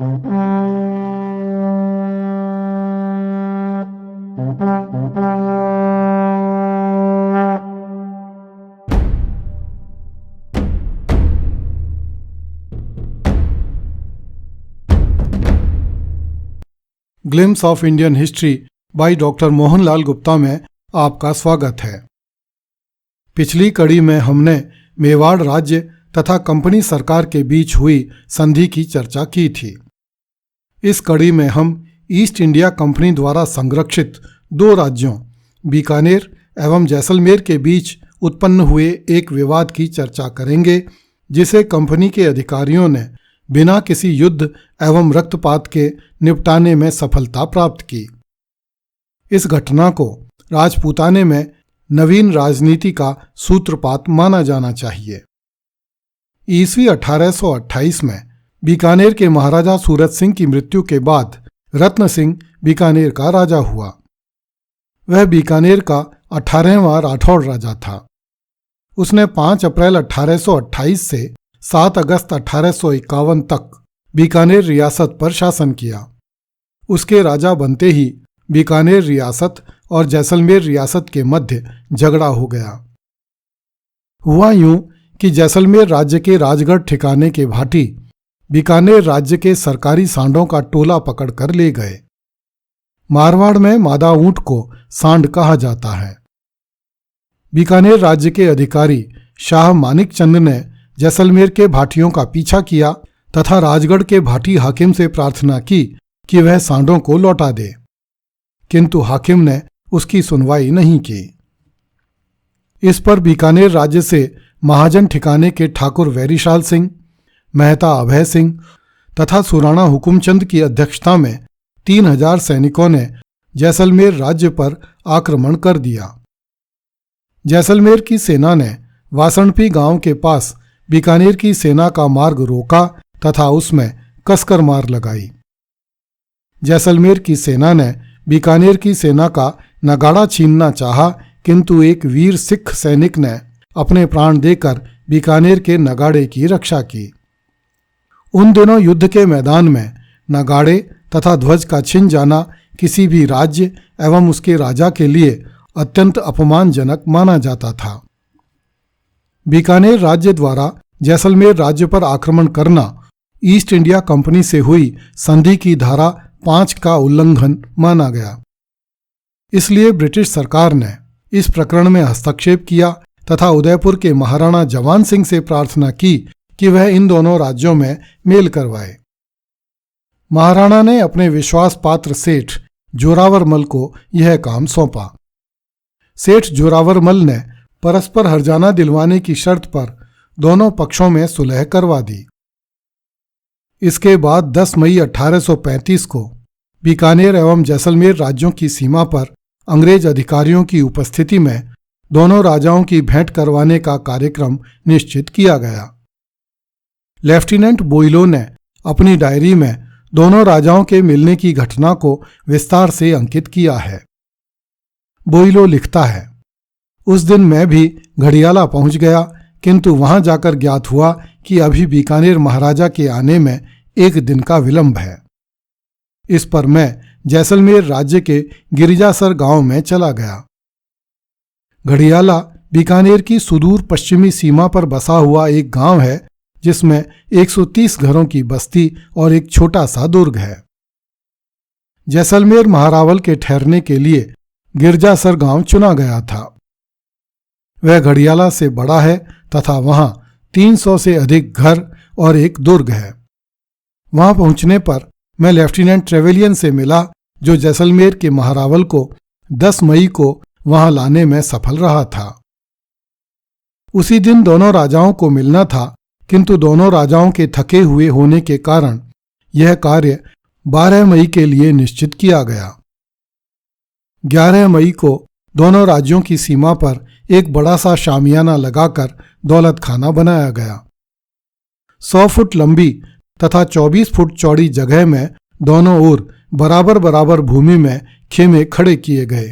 Glimpse of Indian history by doctor Mohanlal Gupta में आपका स्वागत है। पिछली कड़ी में हमने मेवाड़ राज्य तथा कंपनी सरकार के बीच हुई संधि की चर्चा की थी। इस कड़ी में हम ईस्ट इंडिया कंपनी द्वारा संरक्षित दो राज्यों बीकानेर एवं जैसलमेर के बीच उत्पन्न हुए एक विवाद की चर्चा करेंगे, जिसे कंपनी के अधिकारियों ने बिना किसी युद्ध एवं रक्तपात के निपटाने में सफलता प्राप्त की। इस घटना को राजपूताने में नवीन राजनीति का सूत्रपात माना जाना चाहिए। ईस्वी 1828 में बीकानेर के महाराजा सूरत सिंह की मृत्यु के बाद रत्न सिंह बीकानेर का राजा हुआ। वह बीकानेर का 18वां राठौड़ राजा था। उसने 5 अप्रैल 1828 से 7 अगस्त 1851 तक बीकानेर रियासत पर शासन किया। उसके राजा बनते ही बीकानेर रियासत और जैसलमेर रियासत के मध्य झगड़ा हो गया। हुआ यूं कि जैसलमेर राज्य के राजगढ़ ठिकाने के भाटी बीकानेर राज्य के सरकारी सांडों का टोला पकड़ कर ले गए। मारवाड़ में मादा ऊंट को सांड कहा जाता है। बीकानेर राज्य के अधिकारी शाह मानिक चंद ने जैसलमेर के भाटियों का पीछा किया तथा राजगढ़ के भाटी हाकिम से प्रार्थना की कि वह सांडों को लौटा दे, किंतु हाकिम ने उसकी सुनवाई नहीं की। इस पर बीकानेर राज्य से महाजन ठिकाने के ठाकुर वैरीशाल सिंह, मेहता अभय सिंह तथा सुराणा हुकुमचंद की अध्यक्षता में 3000 सैनिकों ने जैसलमेर राज्य पर आक्रमण कर दिया। जैसलमेर की सेना ने वासणपी गांव के पास बीकानेर की सेना का मार्ग रोका तथा उसमें कसकर मार लगाई। जैसलमेर की सेना ने बीकानेर की सेना का नगाड़ा छीनना चाहा, किंतु एक वीर सिख सैनिक ने अपने प्राण देकर बीकानेर के नगाड़े की रक्षा की। उन दिनों युद्ध के मैदान में नगाड़े तथा ध्वज का छिन जाना किसी भी राज्य एवं उसके राजा के लिए अत्यंत अपमानजनक माना जाता था। बीकानेर राज्य द्वारा जैसलमेर राज्य पर आक्रमण करना ईस्ट इंडिया कंपनी से हुई संधि की धारा 5 का उल्लंघन माना गया। इसलिए ब्रिटिश सरकार ने इस प्रकरण में हस्तक्षेप किया तथा उदयपुर के महाराणा जवान सिंह से प्रार्थना की कि वह इन दोनों राज्यों में मेल करवाए। महाराणा ने अपने विश्वास पात्र सेठ जोरावर मल को यह काम सौंपा। सेठ जोरावर मल ने परस्पर हर्जाना दिलवाने की शर्त पर दोनों पक्षों में सुलह करवा दी। इसके बाद 10 मई 1835 को बीकानेर एवं जैसलमेर राज्यों की सीमा पर अंग्रेज अधिकारियों की उपस्थिति में दोनों राजाओं की भेंट करवाने का कार्यक्रम निश्चित किया गया। लेफ्टिनेंट बोइलो ने अपनी डायरी में दोनों राजाओं के मिलने की घटना को विस्तार से अंकित किया है। बोइलो लिखता है, उस दिन मैं भी घड़ियाला पहुंच गया, किंतु वहां जाकर ज्ञात हुआ कि अभी बीकानेर महाराजा के आने में 1 दिन का विलंब है। इस पर मैं जैसलमेर राज्य के गिरिजासर गांव में चला गया। घड़ियाला बीकानेर की सुदूर पश्चिमी सीमा पर बसा हुआ एक गांव है, जिसमें 130 घरों की बस्ती और एक छोटा सा दुर्ग है। जैसलमेर महारावल के ठहरने के लिए गिरजासर गांव चुना गया था। वह घड़ियाला से बड़ा है तथा वहां 300 से अधिक घर और एक दुर्ग है। वहां पहुंचने पर मैं लेफ्टिनेंट ट्रेवेलियन से मिला, जो जैसलमेर के महारावल को 10 मई को वहां लाने में सफल रहा था। उसी दिन दोनों राजाओं को मिलना था, किंतु दोनों राजाओं के थके हुए होने के कारण यह कार्य 12 मई के लिए निश्चित किया गया। 11 मई को दोनों राज्यों की सीमा पर एक बड़ा सा शामियाना लगाकर दौलत खाना बनाया गया। 100 फुट लंबी तथा 24 फुट चौड़ी जगह में दोनों ओर बराबर बराबर भूमि में खेमे खड़े किए गए।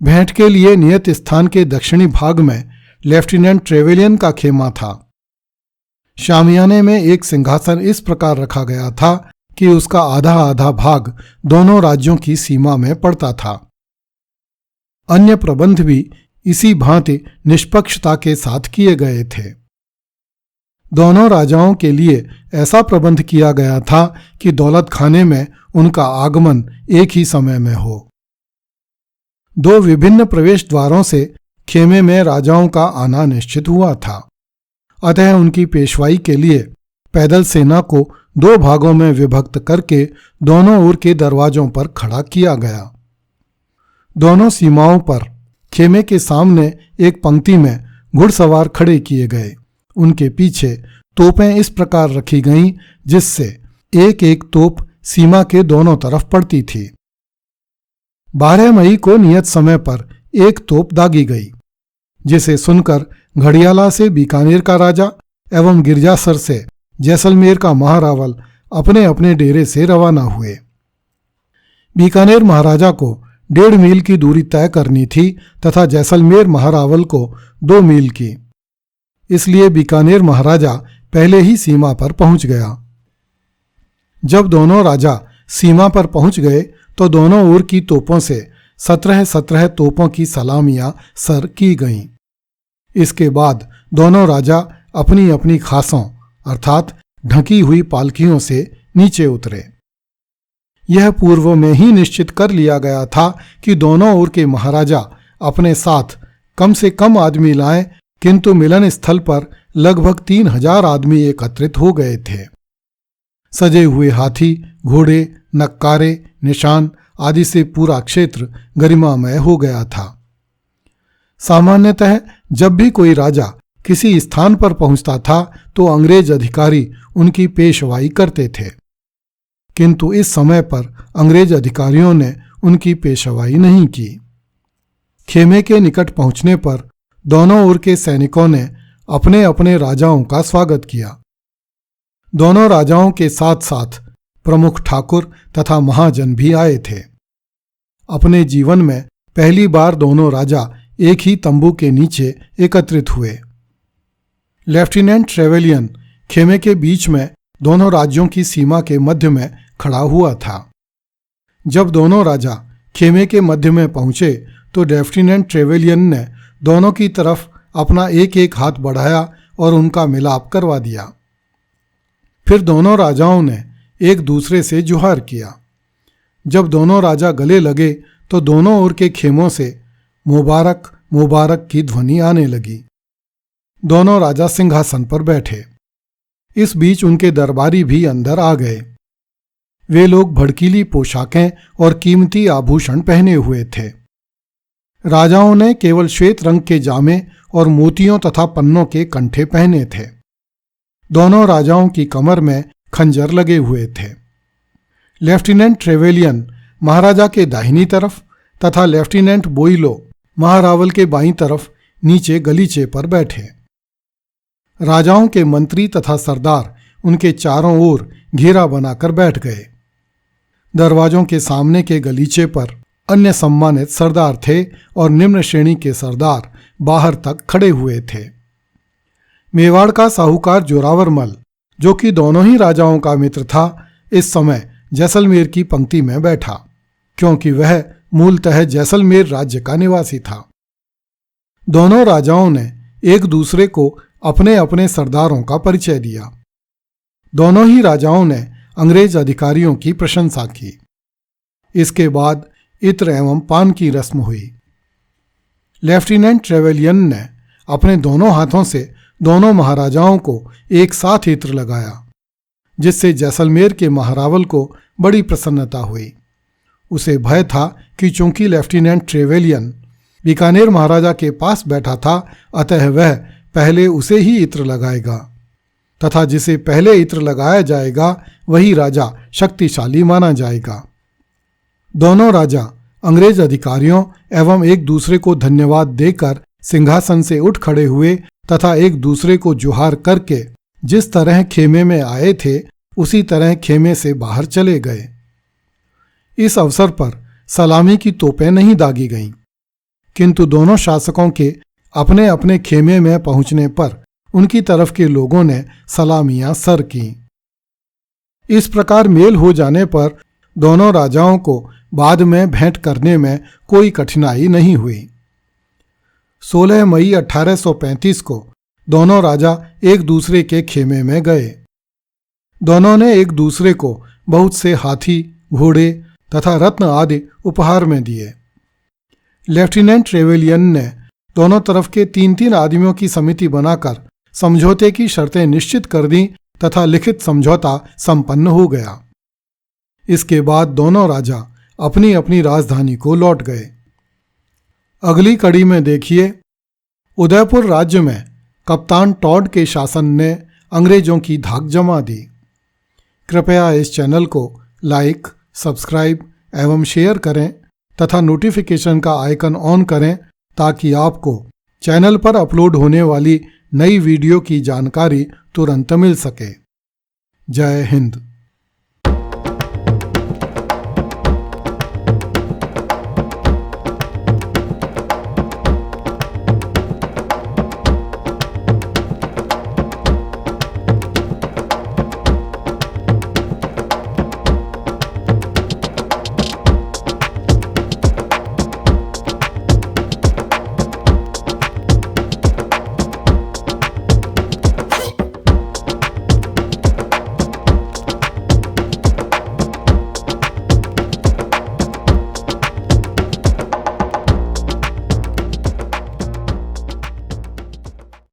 भेंट के लिए नियत स्थान के दक्षिणी भाग में लेफ्टिनेंट ट्रेवेलियन का खेमा था। शामियाने में एक सिंहासन इस प्रकार रखा गया था कि उसका आधा आधा भाग दोनों राज्यों की सीमा में पड़ता था। अन्य प्रबंध भी इसी भांति निष्पक्षता के साथ किए गए थे। दोनों राजाओं के लिए ऐसा प्रबंध किया गया था कि दौलत खाने में उनका आगमन एक ही समय में हो। दो विभिन्न प्रवेश द्वारों से खेमे में राजाओं का आना निश्चित हुआ था। अतः उनकी पेशवाई के लिए पैदल सेना को दो भागों में विभक्त करके दोनों ओर के दरवाजों पर खड़ा किया गया। दोनों सीमाओं पर खेमे के सामने एक पंक्ति में घुड़सवार खड़े किए गए। उनके पीछे तोपें इस प्रकार रखी गईं जिससे एक एक तोप सीमा के दोनों तरफ पड़ती थी। 12 मई को नियत समय पर एक तोप दागी गई, जिसे सुनकर घड़ियाला से बीकानेर का राजा एवं गिरजासर से जैसलमेर का महारावल अपने अपने डेरे से रवाना हुए। बीकानेर महाराजा को 1.5 मील की दूरी तय करनी थी तथा जैसलमेर महारावल को 2 मील की, इसलिए बीकानेर महाराजा पहले ही सीमा पर पहुंच गया। जब दोनों राजा सीमा पर पहुंच गए तो दोनों ओर की तोपों से 17 तोपों की सलामियां सर की गईं। इसके बाद दोनों राजा अपनी अपनी खासों अर्थात ढकी हुई पालकियों से नीचे उतरे। यह पूर्व में ही निश्चित कर लिया गया था कि दोनों ओर के महाराजा अपने साथ कम से कम आदमी लाएं, किंतु मिलन स्थल पर लगभग 3000 आदमी एकत्रित हो गए थे। सजे हुए हाथी, घोड़े, नक्कारे, निशान आदि से पूरा क्षेत्र गरिमामय हो गया था। सामान्यतः जब भी कोई राजा किसी स्थान पर पहुंचता था तो अंग्रेज अधिकारी उनकी पेशवाई करते थे, किंतु इस समय पर अंग्रेज अधिकारियों ने उनकी पेशवाई नहीं की। खेमे के निकट पहुंचने पर दोनों ओर के सैनिकों ने अपने अपने राजाओं का स्वागत किया। दोनों राजाओं के साथ साथ प्रमुख ठाकुर तथा महाजन भी आए थे। अपने जीवन में पहली बार दोनों राजा एक ही तंबू के नीचे एकत्रित हुए। लेफ्टिनेंट ट्रेवेलियन खेमे के बीच में दोनों राज्यों की सीमा के मध्य में खड़ा हुआ था। जब दोनों राजा खेमे के मध्य में पहुंचे तो लेफ्टिनेंट ट्रेवेलियन ने दोनों की तरफ अपना एक एक हाथ बढ़ाया और उनका मिलाप करवा दिया। फिर दोनों राजाओं ने एक दूसरे से जुहार किया। जब दोनों राजा गले लगे तो दोनों ओर के खेमों से मुबारक मुबारक की ध्वनि आने लगी। दोनों राजा सिंहासन पर बैठे। इस बीच उनके दरबारी भी अंदर आ गए। वे लोग भड़कीली पोशाकें और कीमती आभूषण पहने हुए थे। राजाओं ने केवल श्वेत रंग के जामे और मोतियों तथा पन्नों के कंठे पहने थे। दोनों राजाओं की कमर में खंजर लगे हुए थे। लेफ्टिनेंट ट्रेवेलियन महाराजा के दाहिनी तरफ तथा लेफ्टिनेंट बोइलो महारावल के बाईं तरफ नीचे गलीचे पर बैठे। राजाओं के मंत्री तथा सरदार उनके चारों ओर घेरा बनाकर बैठ गए। दरवाजों के सामने के गलीचे पर अन्य सम्मानित सरदार थे और निम्न श्रेणी के सरदार बाहर तक खड़े हुए थे। मेवाड़ का साहूकार जोरावरमल, जो कि दोनों ही राजाओं का मित्र था, इस समय जैसलमेर की पंक्ति में बैठा, क्योंकि वह मूलतः जैसलमेर राज्य का निवासी था। दोनों राजाओं ने एक दूसरे को अपने अपने सरदारों का परिचय दिया। दोनों ही राजाओं ने अंग्रेज अधिकारियों की प्रशंसा की। इसके बाद इत्र एवं पान की रस्म हुई। लेफ्टिनेंट ट्रेवेलियन ने अपने दोनों हाथों से दोनों महाराजाओं को एक साथ इत्र लगाया, जिससे जैसलमेर के महारावल को बड़ी प्रसन्नता हुई। उसे भय था कि चूंकि लेफ्टिनेंट ट्रेवेलियन बीकानेर महाराजा के पास बैठा था, अतः वह पहले उसे ही इत्र लगाएगा तथा जिसे पहले इत्र लगाया जाएगा वही राजा शक्तिशाली माना जाएगा। दोनों राजा अंग्रेज अधिकारियों एवं एक दूसरे को धन्यवाद देकर सिंहासन से उठ खड़े हुए तथा एक दूसरे को जुहार करके जिस तरह खेमे में आए थे उसी तरह खेमे से बाहर चले गए। इस अवसर पर सलामी की तोपें नहीं दागी गईं, किंतु दोनों शासकों के अपने अपने खेमे में पहुंचने पर उनकी तरफ के लोगों ने सलामियां सर की। इस प्रकार मेल हो जाने पर दोनों राजाओं को बाद में भेंट करने में कोई कठिनाई नहीं हुई। 16 मई 1835 को दोनों राजा एक दूसरे के खेमे में गए। दोनों ने एक दूसरे को बहुत से हाथी, घोड़े तथा रत्न आदि उपहार में दिए। लेफ्टिनेंट ट्रेवेलियन ने दोनों तरफ के 3-3 आदमियों की समिति बनाकर समझौते की शर्तें निश्चित कर दी तथा लिखित समझौता संपन्न हो गया। इसके बाद दोनों राजा अपनी अपनी राजधानी को लौट गए। अगली कड़ी में देखिए, उदयपुर राज्य में कप्तान टॉड के शासन ने अंग्रेजों की धाक जमा दी। कृपया इस चैनल को लाइक, सब्सक्राइब एवं शेयर करें तथा नोटिफिकेशन का आइकन ऑन करें ताकि आपको चैनल पर अपलोड होने वाली नई वीडियो की जानकारी तुरंत मिल सके। जय हिंद।